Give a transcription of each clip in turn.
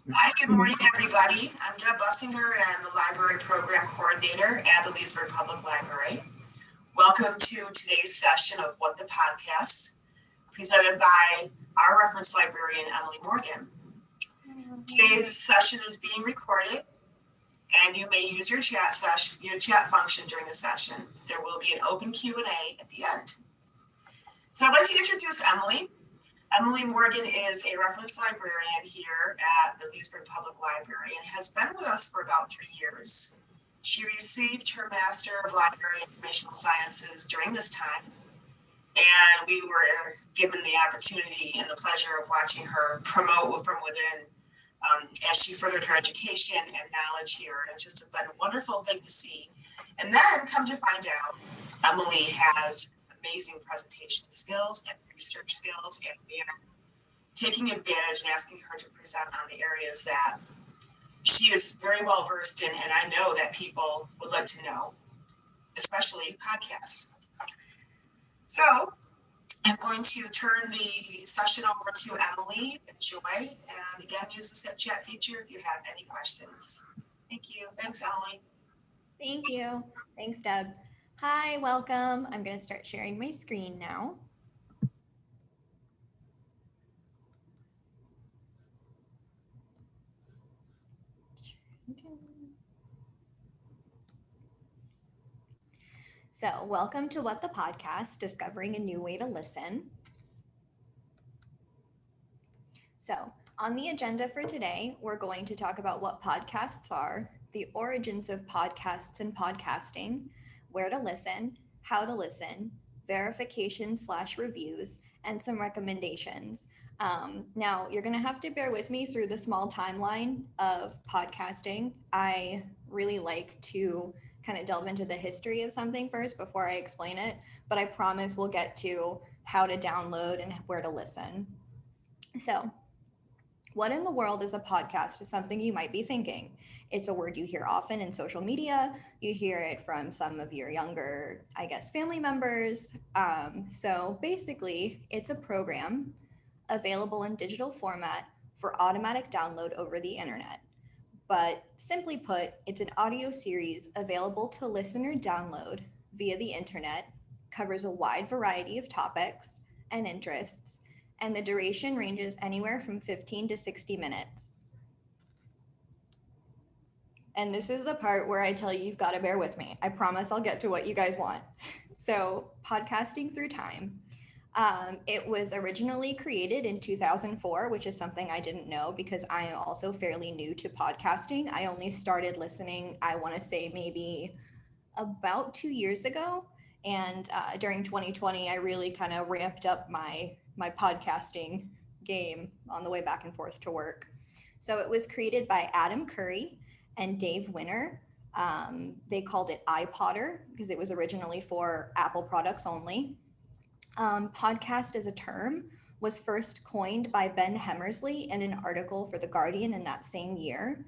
Hi, good morning, everybody. I'm Deb Bussinger, and I'm the Library Program Coordinator at the Leesburg Public Library. Welcome to today's session of What the Podcast, presented by our reference librarian, Emily Morgan. Today's session is being recorded, and you may use your chat function during the session. There will be an open Q&A at the end. So I'd like to introduce Emily. Emily Morgan is a reference librarian here at the Leesburg Public Library and has been with us for about 3 years. She received her Master of Library Informational Sciences during this time, and we were given the opportunity and the pleasure of watching her promote from within as she furthered her education and knowledge here. And it's just been a wonderful thing to see. And then come to find out, Emily has amazing presentation skills and research skills, and we are taking advantage and asking her to present on the areas that she is very well versed in, and I know that people would like to know, especially podcasts. So I'm going to turn the session over to Emily and Joy, and again, use the chat feature if you have any questions. Thank you. Thanks, Emily. Thank you. Thanks, Deb. Hi, welcome. I'm going to start sharing my screen now. So, welcome to What the Podcast, Discovering a New Way to Listen. So, on the agenda for today, we're going to talk about what podcasts are, the origins of podcasts and podcasting, where to listen, how to listen, verification/reviews, and some recommendations. Now, you're going to have to bear with me through the small timeline of podcasting. I really like to kind of delve into the history of something first before I explain it, but I promise we'll get to how to download and where to listen. So, what in the world is a podcast is something you might be thinking. It's a word you hear often in social media. You hear it from some of your younger, I guess, family members. So basically, it's a program available in digital format for automatic download over the internet. But simply put, it's an audio series available to listen or download via the internet, covers a wide variety of topics and interests, and the duration ranges anywhere from 15 to 60 minutes. And this is the part where I tell you you've got to bear with me. I promise I'll get to what you guys want. So, podcasting through time. It was originally created in 2004, which is something I didn't know because I am also fairly new to podcasting. I only started listening, I want to say maybe about 2 years ago. And during 2020, I really kind of ramped up my podcasting game on the way back and forth to work. So it was created by Adam Curry and Dave Winner. They called it iPodder because it was originally for Apple products only. Podcast as a term was first coined by Ben Hemmersley in an article for The Guardian in that same year.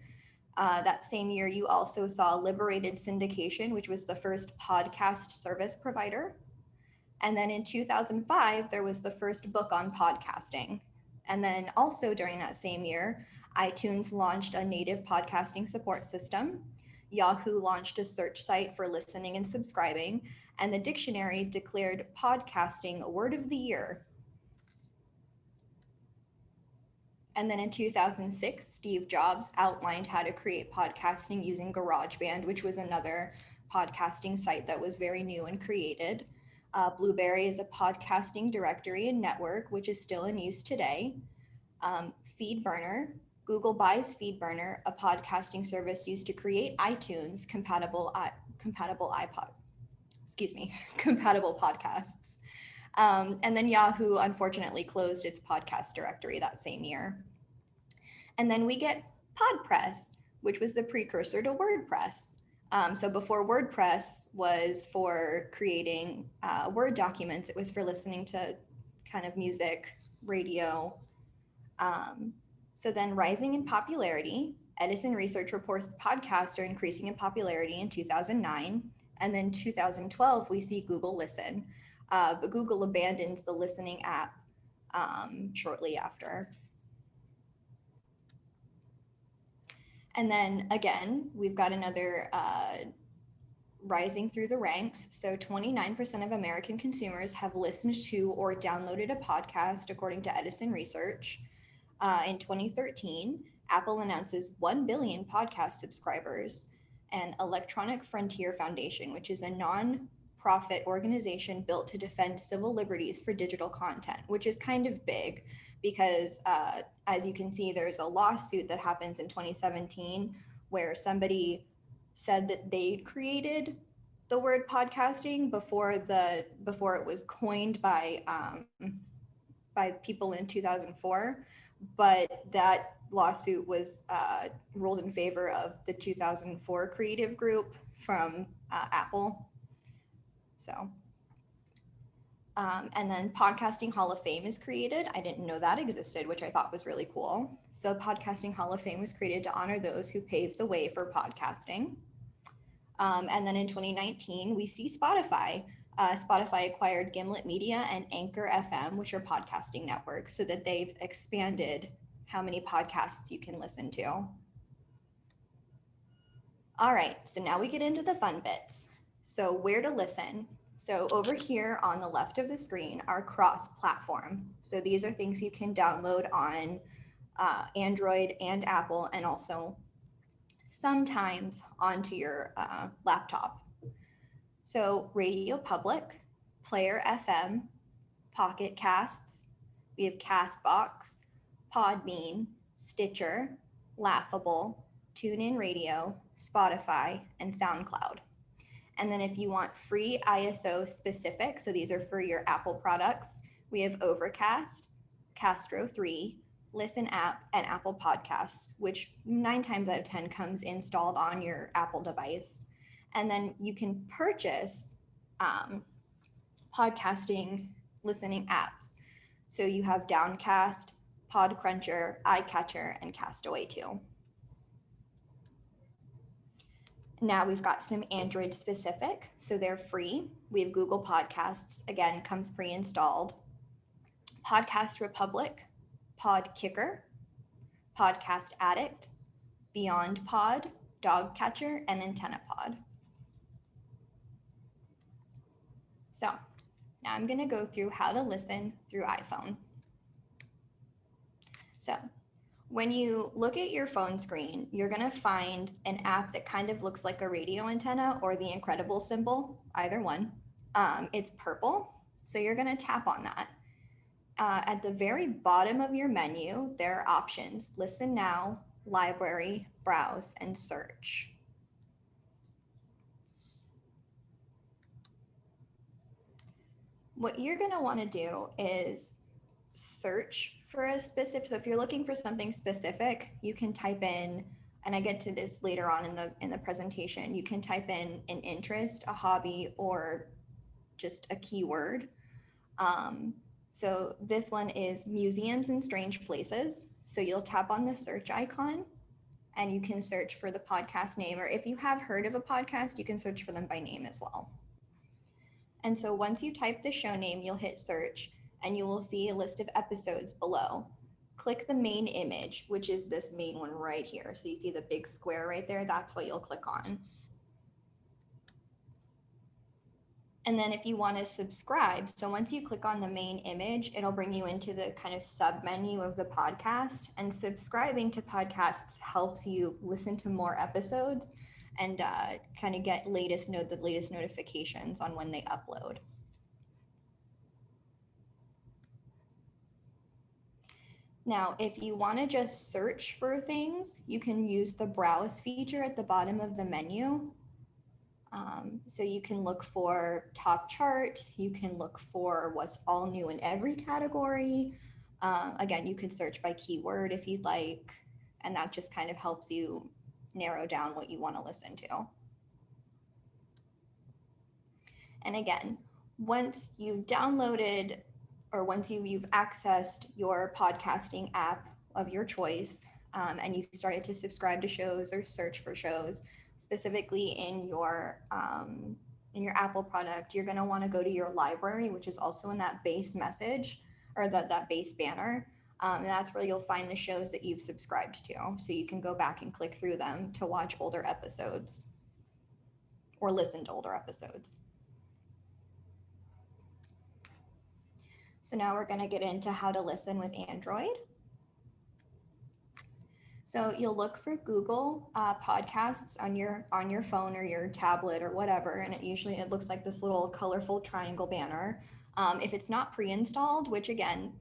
That same year, you also saw Liberated Syndication, which was the first podcast service provider. And then in 2005, there was the first book on podcasting. And then also during that same year, iTunes launched a native podcasting support system. Yahoo launched a search site for listening and subscribing. And the dictionary declared podcasting word of the year. And then in 2006, Steve Jobs outlined how to create podcasting using GarageBand, which was another podcasting site that was very new and created. Blueberry is a podcasting directory and network, which is still in use today. FeedBurner, Google buys FeedBurner, a podcasting service used to create iTunes compatible compatible podcasts. And then Yahoo unfortunately closed its podcast directory that same year. And then we get PodPress, which was the precursor to WordPress. So before WordPress was for creating Word documents, it was for listening to kind of music, radio. So then rising in popularity, Edison Research reports podcasts are increasing in popularity in 2009. And then 2012, we see Google Listen. But Google abandons the listening app shortly after. And then again, we've got another rising through the ranks. So 29% of American consumers have listened to or downloaded a podcast, according to Edison Research. In 2013, Apple announces 1 billion podcast subscribers, and Electronic Frontier Foundation, which is a non-profit organization built to defend civil liberties for digital content, which is kind of big because, as you can see, there's a lawsuit that happens in 2017 where somebody said that they created the word podcasting before it was coined by people in 2004, but that lawsuit was ruled in favor of the 2004 creative group from Apple. So, and then Podcasting Hall of Fame is created. I didn't know that existed, which I thought was really cool. So, Podcasting Hall of Fame was created to honor those who paved the way for podcasting. And then in 2019, we see Spotify. Spotify acquired Gimlet Media and Anchor FM, which are podcasting networks, so that they've expanded how many podcasts you can listen to. All right, so now we get into the fun bits. So where to listen? So over here on the left of the screen are cross-platform. So these are things you can download on Android and Apple, and also sometimes onto your laptop. So Radio Public, Player FM, Pocket Casts, we have Castbox, Podbean, Stitcher, Laughable, TuneIn Radio, Spotify, and SoundCloud. And then if you want free ISO specific, so these are for your Apple products, we have Overcast, Castro 3, Listen App, and Apple Podcasts, which 9 times out of 10 comes installed on your Apple device. And then you can purchase podcasting listening apps. So you have Downcast, Podcruncher, iCatcher, and Castaway too. Now we've got some Android specific, so they're free. We have Google Podcasts, again, comes pre-installed. Podcast Republic, Podkicker, Podcast Addict, Beyond Pod, Dogcatcher, and Antenna Pod. So now I'm going to go through how to listen through iPhone. So when you look at your phone screen, you're going to find an app that kind of looks like a radio antenna or the Incredible symbol, either one. It's purple, so you're going to tap on that. At the very bottom of your menu, there are options: Listen Now, Library, Browse, and Search. What you're going to want to do is search for a specific, so if you're looking for something specific, you can type in, and I get to this later on in the presentation, you can type in an interest, a hobby, or just a keyword. So this one is museums and strange places. So you'll tap on the search icon and you can search for the podcast name, or if you have heard of a podcast, you can search for them by name as well. And so once you type the show name, you'll hit search and you will see a list of episodes below. Click the main image, which is this main one right here. So you see the big square right there, that's what you'll click on. And then if you want to subscribe, so once you click on the main image, it'll bring you into the kind of sub menu of the podcast. And subscribing to podcasts helps you listen to more episodes and kind of get the latest notifications on when they upload. Now, if you want to just search for things, you can use the browse feature at the bottom of the menu. So you can look for top charts, you can look for what's all new in every category. Again, you can search by keyword if you'd like, and that just kind of helps you narrow down what you want to listen to. And again, once you've downloaded or once you've accessed your podcasting app of your choice, and you've started to subscribe to shows or search for shows, specifically in your Apple product, you're going to want to go to your library, which is also in that base message or that base banner. And that's where you'll find the shows that you've subscribed to. So you can go back and click through them to watch older episodes or listen to older episodes. So now we're going to get into how to listen with Android. So you'll look for Google podcasts on your phone or your tablet or whatever, and it looks like this little colorful triangle banner. If it's not pre-installed, which again,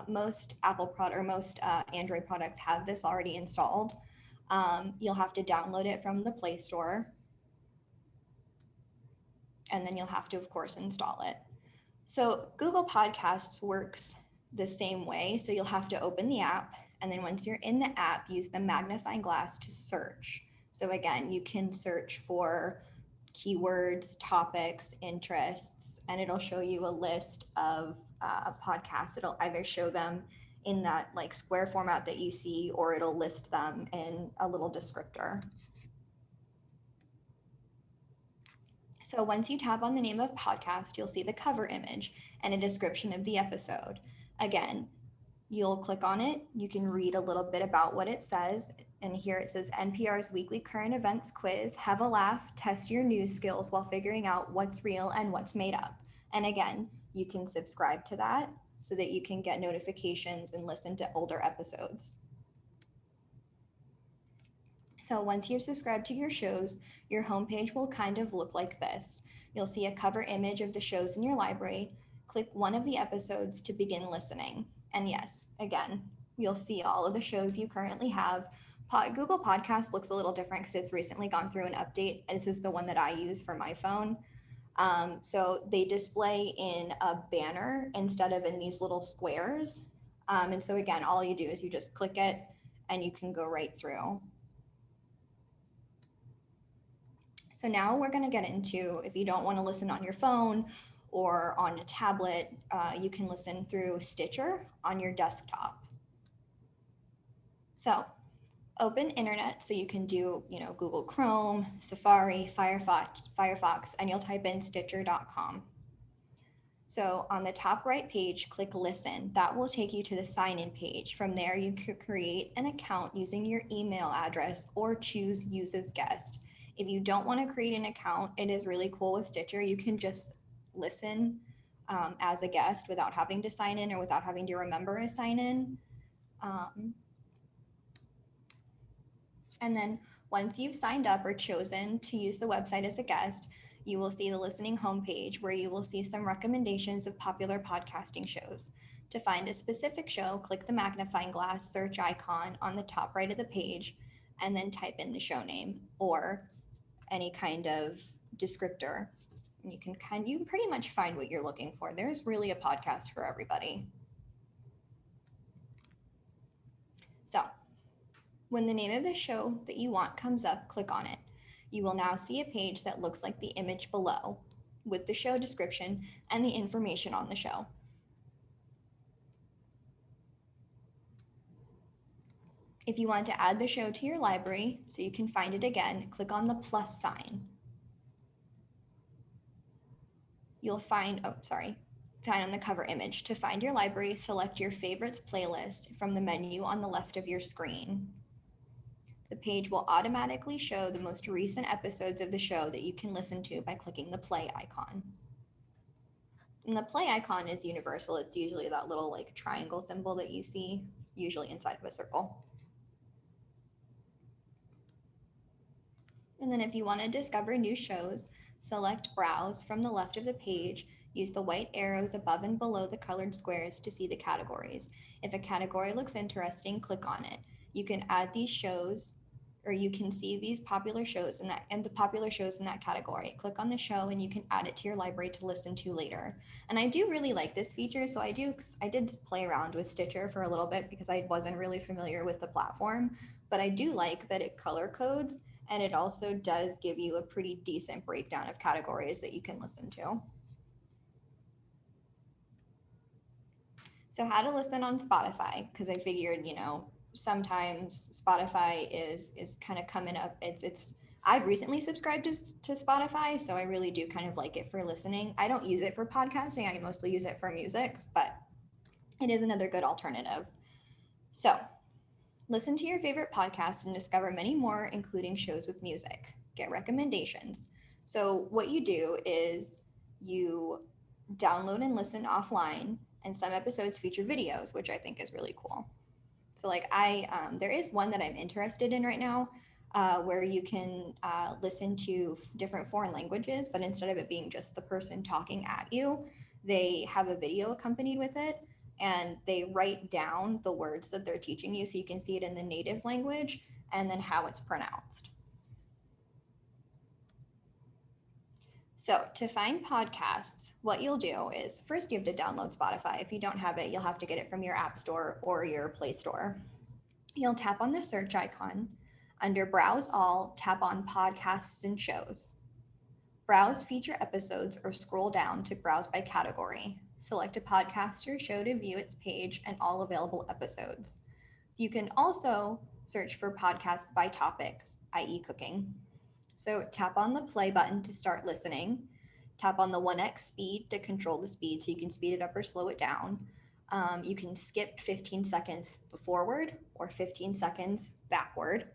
most Android products have this already installed, you'll have to download it from the Play Store, and then you'll have to, of course, install it. So Google Podcasts works the same way. So you'll have to open the app, and then once you're in the app, use the magnifying glass to search. So again, you can search for keywords, topics, interests, and it'll show you a list of podcasts. It'll either show them in that like square format that you see, or it'll list them in a little descriptor. So once you tap on the name of podcast, you'll see the cover image and a description of the episode. Again, you'll click on it. You can read a little bit about what it says. And here it says NPR's weekly current events quiz. Have a laugh, test your news skills while figuring out what's real and what's made up. And again, you can subscribe to that so that you can get notifications and listen to older episodes. So once you've subscribed to your shows, your homepage will kind of look like this. You'll see a cover image of the shows in your library. Click one of the episodes to begin listening. And yes, again, you'll see all of the shows you currently have. Google Podcasts looks a little different because it's recently gone through an update. This is the one that I use for my phone. So they display in a banner instead of in these little squares. And so again, all you do is you just click it and you can go right through. So now we're going to get into, if you don't want to listen on your phone or on a tablet, you can listen through Stitcher on your desktop. So open internet, so you can do, Google Chrome, Safari, Firefox, and you'll type in stitcher.com. So on the top right page, click listen. That will take you to the sign in page. From there, you can create an account using your email address or choose use as guest. If you don't want to create an account, it is really cool with Stitcher. You can just listen as a guest without having to sign in or without having to remember a sign in. And then once you've signed up or chosen to use the website as a guest, you will see the listening homepage where you will see some recommendations of popular podcasting shows. To find a specific show, click the magnifying glass search icon on the top right of the page and then type in the show name or any kind of descriptor. And you can pretty much find what you're looking for. There's really a podcast for everybody. So when the name of the show that you want comes up, click on it. You will now see a page that looks like the image below with the show description and the information on the show. If you want to add the show to your library so you can find it again, click on the plus sign. You'll find, sign on the cover image. To find your library, select your favorites playlist from the menu on the left of your screen. The page will automatically show the most recent episodes of the show that you can listen to by clicking the play icon. And the play icon is universal. It's usually that little like triangle symbol that you see, usually inside of a circle. And then if you want to discover new shows, select Browse from the left of the page. Use the white arrows above and below the colored squares to see the categories. If a category looks interesting, click on it. You can add these shows, or you can see these popular shows and the popular shows in that category. Click on the show and you can add it to your library to listen to later. And I do really like this feature. So I did play around with Stitcher for a little bit because I wasn't really familiar with the platform, but I do like that it color codes, and it also does give you a pretty decent breakdown of categories that you can listen to. So how to listen on Spotify, because I figured, sometimes Spotify is kind of coming up. I've recently subscribed to Spotify, so I really do kind of like it for listening. I don't use it for podcasting. I mostly use it for music, but it is another good alternative. So listen to your favorite podcasts and discover many more, including shows with music. Get recommendations. So what you do is you download and listen offline, and some episodes feature videos, which I think is really cool. So like there is one that I'm interested in right now, where you can listen to different foreign languages, but instead of it being just the person talking at you, they have a video accompanied with it, and they write down the words that they're teaching you, so you can see it in the native language and then how it's pronounced. So to find podcasts, what you'll do is first you have to download Spotify. If you don't have it, you'll have to get it from your App Store or your Play Store. You'll tap on the search icon. Under Browse All, tap on Podcasts and Shows. Browse feature episodes or scroll down to browse by category. Select a podcast or show to view its page and all available episodes. You can also search for podcasts by topic, i.e., cooking. So tap on the play button to start listening. Tap on the 1x speed to control the speed so you can speed it up or slow it down. You can skip 15 seconds forward or 15 seconds backward,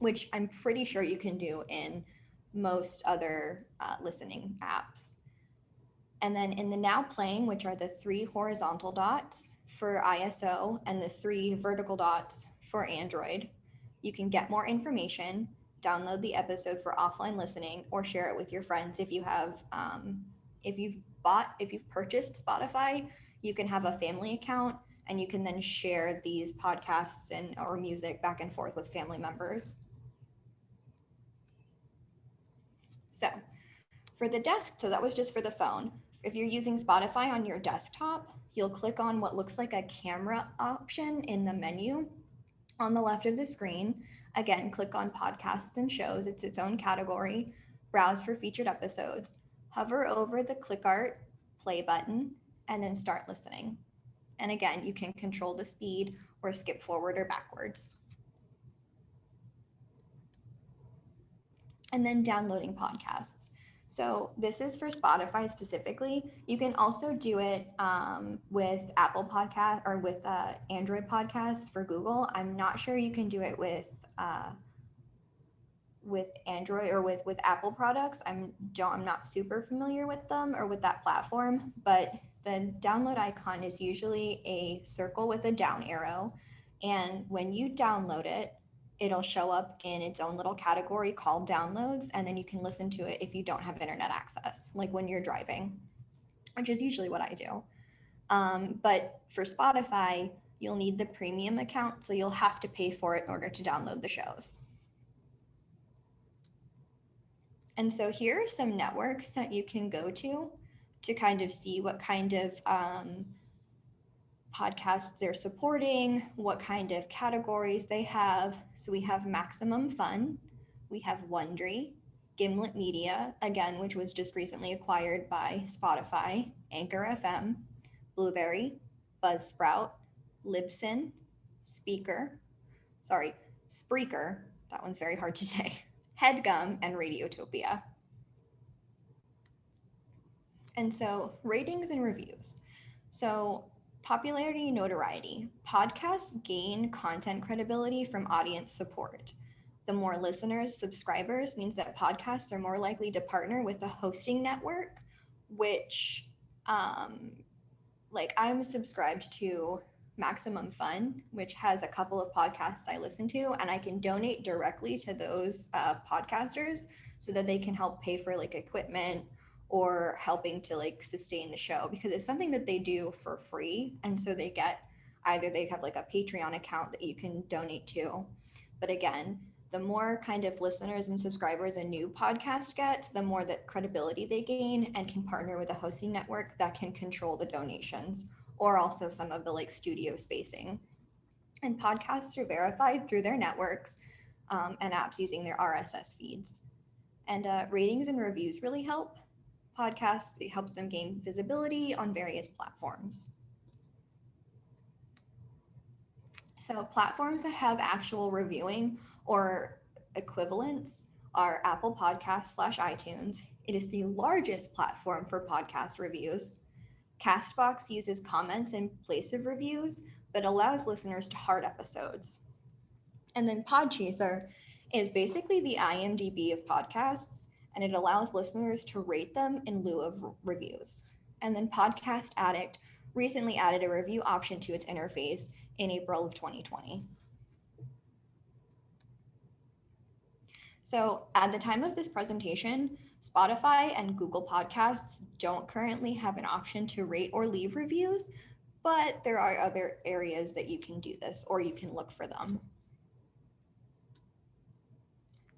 which I'm pretty sure you can do in most other listening apps. And then in the now playing, which are the 3 horizontal dots for ISO and the 3 vertical dots for Android, you can get more information, download the episode for offline listening, or share it with your friends. If you've purchased Spotify, you can have a family account, and you can then share these podcasts or music back and forth with family members. So so that was just for the phone. If you're using Spotify on your desktop, you'll click on what looks like a camera option in the menu on the left of the screen. Again, click on podcasts and shows. It's its own category. Browse for featured episodes. Hover over the click art play button and then start listening. And again, you can control the speed or skip forward or backwards. And then downloading podcasts. So this is for Spotify specifically. You can also do it with Apple Podcast or with Android podcasts for Google. I'm not sure you can do it with Android or with Apple products. I'm not super familiar with them or with that platform, but the download icon is usually a circle with a down arrow. And when you download it, it'll show up in its own little category called downloads, and then you can listen to it if you don't have internet access, like when you're driving, which is usually what I do. But for Spotify, you'll need the premium account, so you'll have to pay for it in order to download the shows. And so here are some networks that you can go to kind of see what kind of podcasts they're supporting, what kind of categories they have. So we have Maximum Fun, we have Wondery, Gimlet Media, again, which was just recently acquired by Spotify, Anchor FM, Blueberry, Buzzsprout, Libsyn, Spreaker, that one's very hard to say, HeadGum, and Radiotopia. And so ratings and reviews. So popularity and notoriety. Podcasts gain content credibility from audience support. The more listeners, subscribers means that podcasts are more likely to partner with a hosting network, which I'm subscribed to Maximum Fun, which has a couple of podcasts I listen to, and I can donate directly to those podcasters so that they can help pay for equipment or helping to sustain the show, because it's something that they do for free. And so they have a Patreon account that you can donate to. But again, the more kind of listeners and subscribers a new podcast gets, the more that credibility they gain and can partner with a hosting network that can control the donations or also some of the studio spacing. And podcasts are verified through their networks and apps using their RSS feeds. And ratings and reviews really help. Podcasts, it helps them gain visibility on various platforms. So platforms that have actual reviewing or equivalents are Apple Podcasts / iTunes. It is the largest platform for podcast reviews. Castbox uses comments in place of reviews, but allows listeners to heart episodes. And then Podchaser is basically the IMDb of podcasts, and it allows listeners to rate them in lieu of reviews. And then Podcast Addict recently added a review option to its interface in April of 2020. So at the time of this presentation, Spotify and Google Podcasts don't currently have an option to rate or leave reviews, but there are other areas that you can do this, or you can look for them.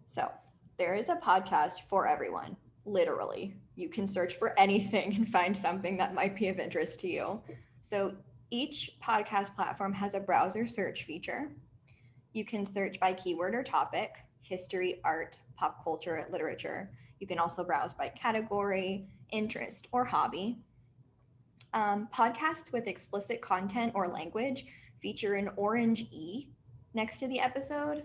So there is a podcast for everyone, literally. You can search for anything and find something that might be of interest to you. So each podcast platform has a browser search feature. You can search by keyword or topic: history, art, pop culture, literature. You can also browse by category, interest, or hobby. Podcasts with explicit content or language feature an orange E next to the episode.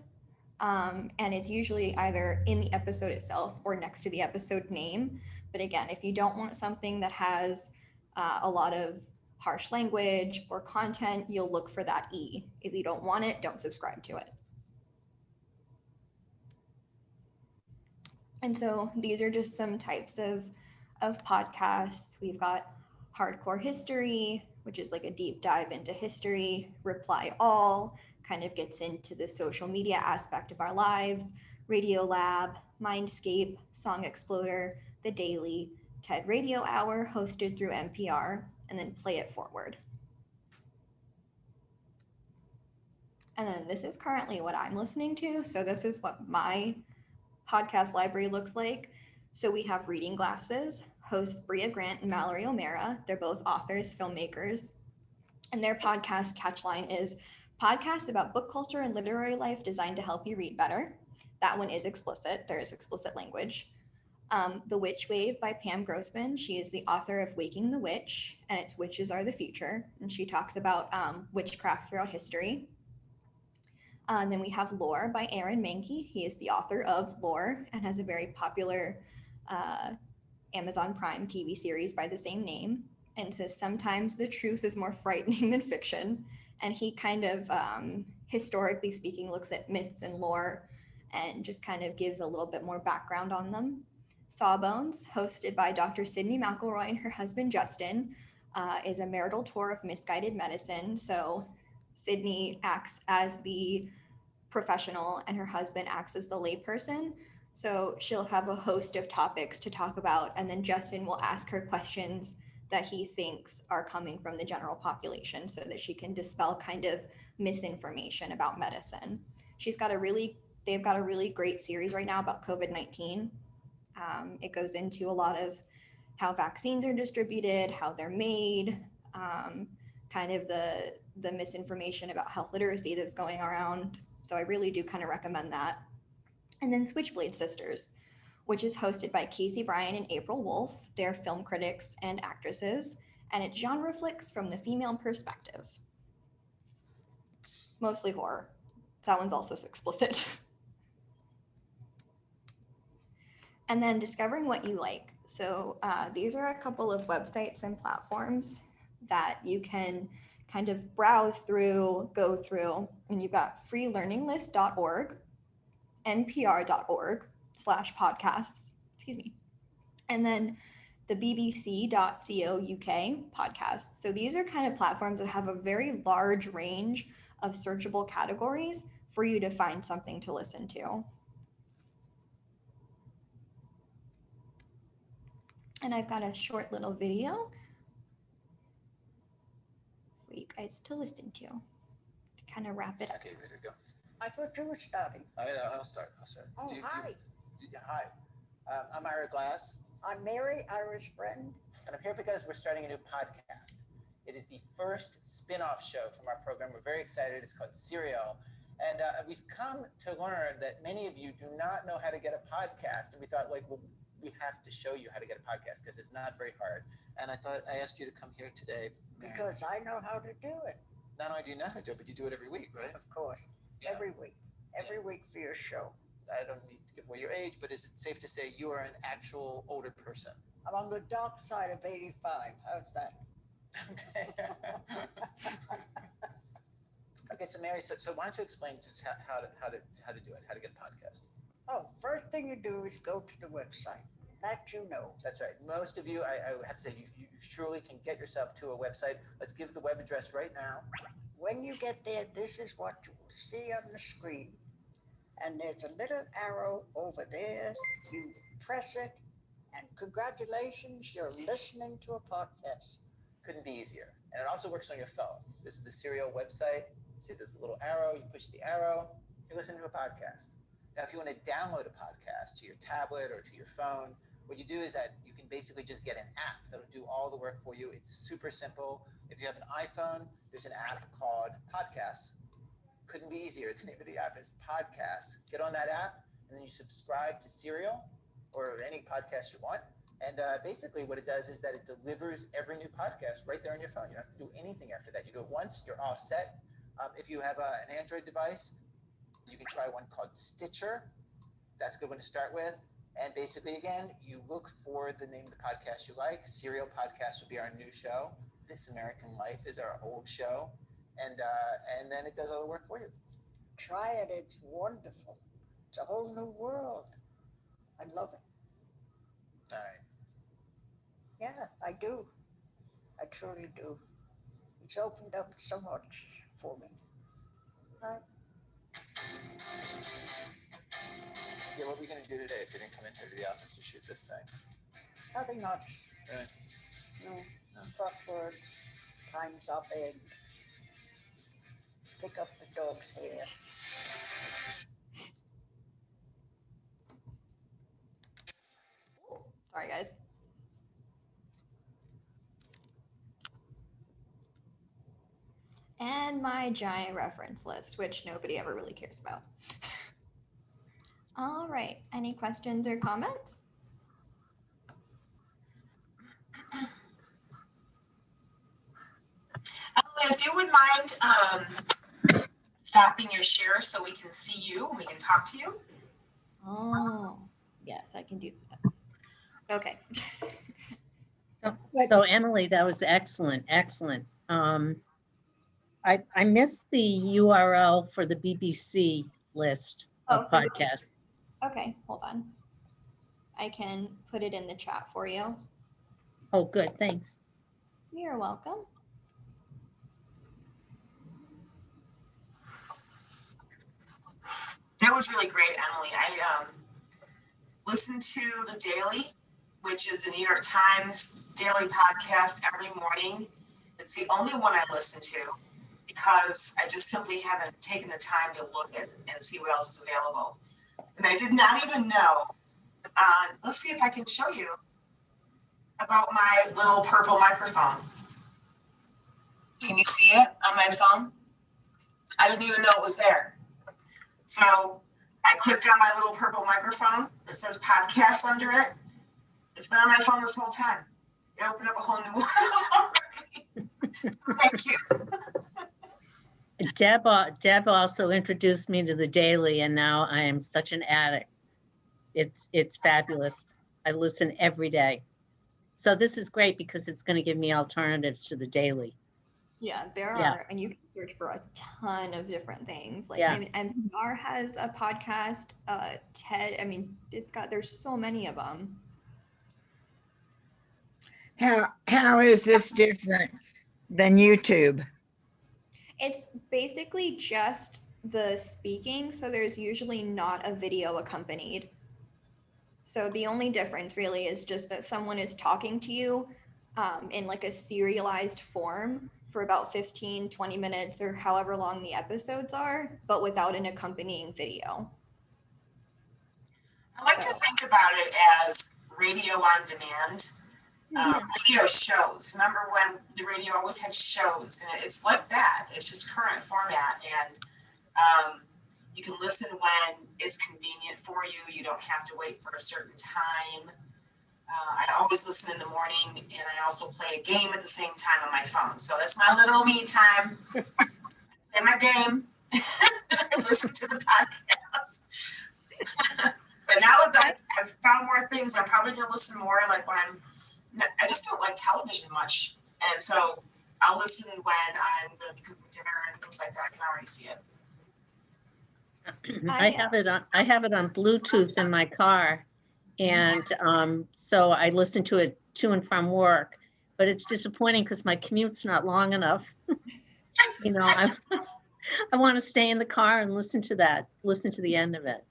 And it's usually either in the episode itself or next to the episode name. But again, if you don't want something that has a lot of harsh language or content, you'll look for that E. If you don't want it, don't subscribe to it. And so these are just some types of podcasts. We've got Hardcore History, which is like a deep dive into history. Reply All kind of gets into the social media aspect of our lives. Radio Lab, Mindscape, Song Exploder, The Daily, TED Radio Hour, hosted through NPR, and then Play It Forward. And then this is currently what I'm listening to. So this is what my podcast library looks like. So we have Reading Glasses, hosts Bria Grant and Mallory O'Mara. They're both authors, filmmakers. And their podcast catchline is podcasts about book culture and literary life designed to help you read better. That one is explicit. There is explicit language. The Witch Wave by Pam Grossman. She is the author of Waking the Witch, and its Witches Are the Future. And she talks about witchcraft throughout history. Then we have Lore by Aaron Mahnke. He is the author of Lore and has a very popular Amazon Prime TV series by the same name, and says sometimes the truth is more frightening than fiction. And he kind of, historically speaking, looks at myths and lore and just kind of gives a little bit more background on them. Sawbones, hosted by Dr. Sydney McElroy and her husband Justin, is a marital tour of misguided medicine. So Sydney acts as the professional and her husband acts as the layperson. So she'll have a host of topics to talk about, and then Justin will ask her questions that he thinks are coming from the general population so that she can dispel kind of misinformation about medicine. They've got a really great series right now about COVID-19. It goes into a lot of how vaccines are distributed, how they're made, kind of the misinformation about health literacy that's going around. So I really do kind of recommend that. And then Switchblade Sisters, which is hosted by Casey Bryan and April Wolf. They're film critics and actresses, and it genre flicks from the female perspective. Mostly horror. That one's also explicit. And then discovering what you like. So these are a couple of websites and platforms that you can kind of browse through, go through, and you've got freelearninglist.org, npr.org/podcasts, excuse me, and then the bbc.co UK podcasts. So these are kind of platforms that have a very large range of searchable categories for you to find something to listen to. And I've got a short little video for you guys to listen to kind of wrap it up. Okay, ready to go. I thought you were starting. All right, I'll start. Oh, hi. Hi. I'm Ira Glass, I'm Mary, Ira's friend. and I'm here because we're starting a new podcast. It is the first spin-off show from our program. We're very excited. It's called Serial. And we've come to learn that many of you do not know how to get a podcast. And we thought, well, we have to show you how to get a podcast because it's not very hard. And I thought I asked you to come here today, Mary. Because I know how to do it, Not only do you know how to do it, but you do it every week, right? of course. Yeah. Every week. Every week for your show. I don't need to give away your age, but is it safe to say you are an actual older person? I'm on the dark side of 85. How's that? Okay. Okay, so Mary, so why don't you explain to us how to do it, how to get a podcast? Oh, first thing you do is go to the website. That you know. That's right. Most of you, I would have to say, you surely can get yourself to a website. Let's give the web address right now. When you get there, this is what you will see on the screen. And there's a little arrow over there. You press it, and congratulations, you're listening to a podcast. Couldn't be easier. And it also works on your phone. This is the Serial website. See this little arrow, you push the arrow, you listen to a podcast. Now, if you want to download a podcast to your tablet or to your phone, what you do is that you can basically just get an app that'll do all the work for you. It's super simple. If you have an iPhone, there's an app called Podcasts. Couldn't be easier. The name of the app is Podcasts. Get on that app, and then you subscribe to Serial or any podcast you want. And basically what it does is that it delivers every new podcast right there on your phone. You don't have to do anything after that. You do it once, you're all set. If you have an Android device, you can try one called Stitcher. That's a good one to start with. And basically, again, you look for the name of the podcast you like. Serial Podcast will be our new show. This American Life is our old show. And then it does all the work for you. Try it, it's wonderful. It's a whole new world. I love it. All right. Yeah, I do. I truly do. It's opened up so much for me. Right? Yeah, what are we going to do today if you didn't come in here to the office to shoot this thing? Nothing much. Really? No. Crosswords, times up egg, pick up the dog's hair. Sorry, guys. And my giant reference list, which nobody ever really cares about. All right, any questions or comments? Emily, if you would mind stopping your share so we can see you and we can talk to you. Oh, yes, I can do that. Okay. So Emily, that was excellent, excellent. I missed the URL for the BBC list of for the- podcasts. Okay, hold on. I can put it in the chat for you. Oh, good, thanks. You're welcome. That was really great, Emily. I listened to The Daily, which is a New York Times daily podcast every morning. It's the only one I listen to because I just simply haven't taken the time to look at and see what else is available. And I did not even know, let's see if I can show you about my little purple microphone. Can you see it on my phone? I didn't even know it was there. So I clicked on my little purple microphone that says podcast under it. It's been on my phone this whole time. It opened up a whole new world already. Thank you. Deb also introduced me to the Daily, and now I am such an addict. It's fabulous. I listen every day. So this is great because it's going to give me alternatives to the Daily. Yeah, there Yeah. are, and you can search for a ton of different things. Like, Yeah. I mean, NPR has a podcast. TED, I mean, there's so many of them. How is this different than YouTube? It's basically just the speaking, so there's usually not a video accompanied. So the only difference really is just that someone is talking to you in like a serialized form for about 15, 20 minutes or however long the episodes are, but without an accompanying video. I like to think about it as radio on demand. Radio shows. Remember when the radio always had shows, and it's like that. It's just current format, and you can listen when it's convenient for you. You don't have to wait for a certain time. I always listen in the morning, and I also play a game at the same time on my phone. So that's my little me time. Play my game, and listen to the podcast. But now that I've found more things, I'm probably gonna listen more like when I just don't like television much. And so I'll listen when I'm going to be cooking dinner and things like that. I can already see it. I have it on Bluetooth in my car, and so I listen to it to and from work. But it's disappointing because my commute's not long enough. You know, I want to stay in the car and listen to the end of it.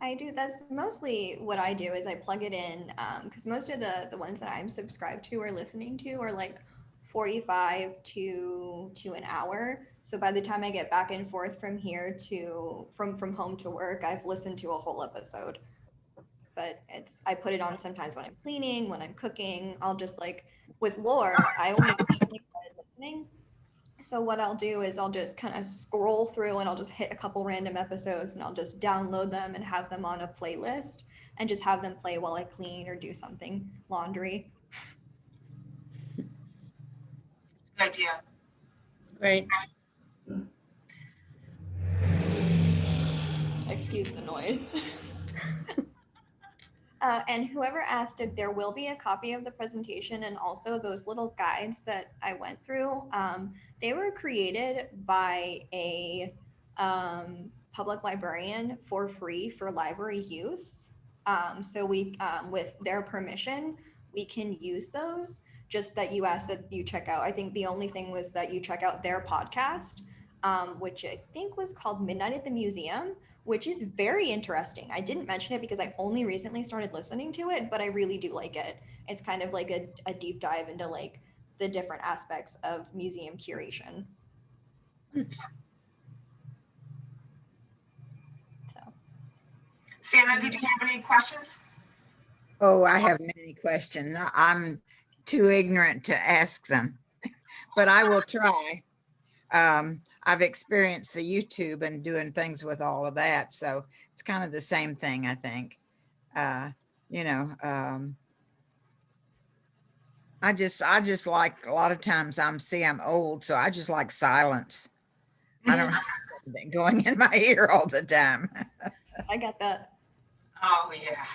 I do. That's mostly what I do is I plug it in because most of the ones that I'm subscribed to or listening to are like 45 to an hour. So by the time I get back and forth from here to from home to work, I've listened to a whole episode. But I put it on sometimes when I'm cleaning, when I'm cooking. I'll just like with lore, I only recently started listening. So what I'll do is I'll just kind of scroll through and I'll just hit a couple random episodes and I'll just download them and have them on a playlist and just have them play while I clean or do something, laundry. Good idea. Great. Excuse the noise. And whoever asked it, there will be a copy of the presentation and also those little guides that I went through. They were created by a public librarian for free for library use. So we, with their permission, we can use those. Just that you asked that you check out. I think the only thing was that you check out their podcast, which I think was called Midnight at the Museum, which is very interesting. I didn't mention it because I only recently started listening to it, but I really do like it. It's kind of like a deep dive into like the different aspects of museum curation. So, Santa, did you have any questions? Oh, I have many questions. I'm too ignorant to ask them, but I will try. I've experienced the YouTube and doing things with all of that. So it's kind of the same thing, I think. You know, I just like a lot of times I'm old, so I just like silence. I don't have something going in my ear all the time. I got that. Oh, yeah.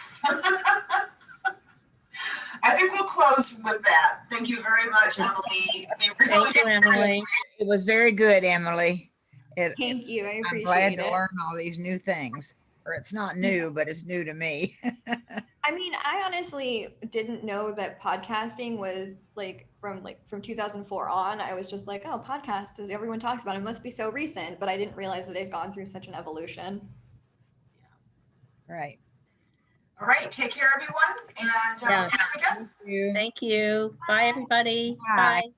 I think we'll close with that. Thank you very much, Emily. Thank you, Emily. It was very good, Emily. Thank you. I I'm glad appreciate to it. learn all these new things. Or it's not new, but it's new to me. I mean, I honestly didn't know that podcasting was like from 2004 on. I was just like, oh, podcast, as everyone talks about it, must be so recent. But I didn't realize that it had gone through such an evolution. Right. All right. Take care, everyone. And Yeah. see you again. Thank you. Thank you. Bye, everybody. Bye. Bye.